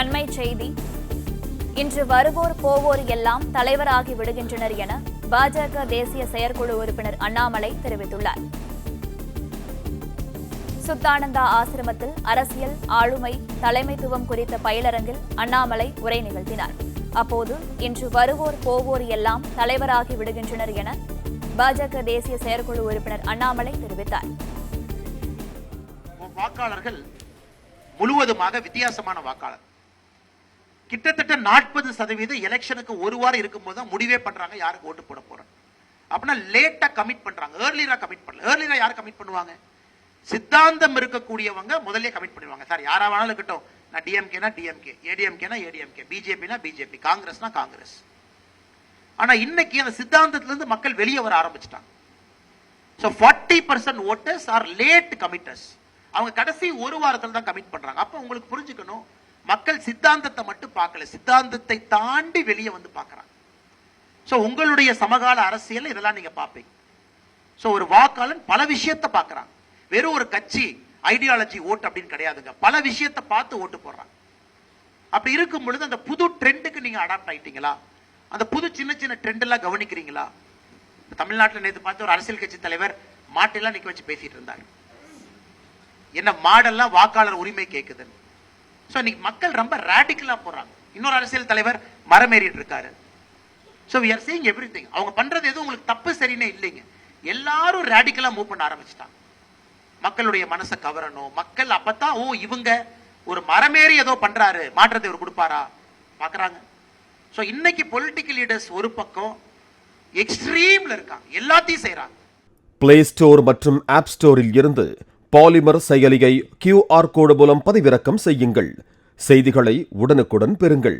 அண்மை செய்தி. இன்று வருவோர் போவோர் எல்லாம் தலைவராகி விடுகின்றனர் என பாஜக தேசிய செயற்குழு உறுப்பினர் அண்ணாமலை தெரிவித்துள்ளார். சுத்தானந்தா ஆசிரமத்தில் அரசியல், ஆளுமை, தலைமைத்துவம் குறித்த பயிலரங்கில் அண்ணாமலை உரை நிகழ்த்தினார். அப்போது இன்று வருவோர் போவோர் எல்லாம் தலைவராகி விடுகின்றனர் என பாஜக தேசிய செயற்குழு உறுப்பினர் அண்ணாமலை தெரிவித்தார். வாக்காளர்கள் முழுவதுமாக வித்தியாசமான வாக்காளர். கிட்டத்தட்ட 40% எலெக்ஷனுக்கு ஒரு வாரம் இருக்கும்போது தான் முடிவே பண்றாங்க யாருக்கு ஓட்டு போட போறோம். அப்படின்னா லேட்டா கமிட் பண்றாங்க, ஏர்லியரா கமிட் பண்ணல. ஏர்லியரா யார் கமிட் பண்ணுவாங்க? சித்தாந்தம் இருக்கக்கூடியவங்க முதல்ல கமிட் பண்ணிடுவாங்க. சார் யாரா வேணாலும் இருக்கட்டும், நான் டிஎம்கேனா டிஎம்கே, ஏடிஎம்கேனா ஏடிஎம்கே, பிஜேபினா பிஜேபி, காங்கிரஸ்னா காங்கிரஸ். ஆனா இன்னைக்கு அந்த சித்தாந்தத்துல இருந்து மக்கள் வெளியே வர ஆரம்பிச்சிட்டாங்க. So 40% voters are late committers. அவங்க கடைசி ஒரு வாரத்துல தான் கமிட் பண்றாங்க. அப்ப உங்களுக்கு புரிஞ்சுக்கணும், மக்கள் சித்தாந்தத்தை மட்டும் பார்க்கல, சித்தாந்தத்தை தாண்டி வெளியே வந்து பார்க்கறாங்க. சோ உங்களுடைய சமகால அரசியல் இதெல்லாம் நீங்க பாப்பீங்க. சோ ஒரு வாக்காளன் பல விஷயத்தை பார்க்கறாங்க. வெறும் ஒரு கட்சி ஐடியாலஜி ஓட்டு அப்படின்னு கிடையாதுங்க, பல விஷயத்தை பார்த்து ஓட்டு போடுறாங்க. அப்படி இருக்கும் பொழுது அந்த புது ட்ரெண்டுக்கு நீங்க அடாப்ட் ஆயிட்டீங்களா? அந்த புது சின்ன சின்ன ட்ரெண்ட் எல்லாம் கவனிக்கிறீங்களா? தமிழ்நாட்டில் நேற்று பார்த்து ஒரு அரசியல் கட்சி தலைவர் மாட்டெல்லாம் நிக்க வச்சு பேசிட்டு இருந்தார். என்ன மாடெல்லாம் வாக்காளர் உரிமை கேட்குது. சோ இன்னைக்கு மக்கள் ரொம்ப ராடிக்கலா போறாங்க. இன்னொரு அரசியல் தலைவர் மரமேறிட்டு இருக்காரு. So we are seeing everything. அவங்க பண்றது எதுவும் உங்களுக்கு தப்பு சரினே இல்லைங்க. எல்லாரும் ராடிக்கலா மூவ் பண்ண ஆரம்பிச்சிட்டாங்க. மக்களுடைய மனசை கவரணும். மக்கள் அப்பதான் ஓ இவங்க ஒரு மரமேறி ஏதோ பண்றாரு, மாற்றத்தை இவர் கொடுப்பாரா பாக்குறாங்க. சோ இன்னைக்கு பொலிட்டிக்கல் லீடர்ஸ் ஒரு பக்கம் எக்ஸ்ட்ரீம்ல இருக்காங்க, எல்லாத்தையும் செய்யறாங்க. பிளே ஸ்டோர் மற்றும் ஆப் ஸ்டோரில் இருந்து பாலிமர் செயலியை QR கோடு மூலம் பதிவிறக்கம் செய்யுங்கள். செய்திகளை உடனுக்குடன் பெறுங்கள்.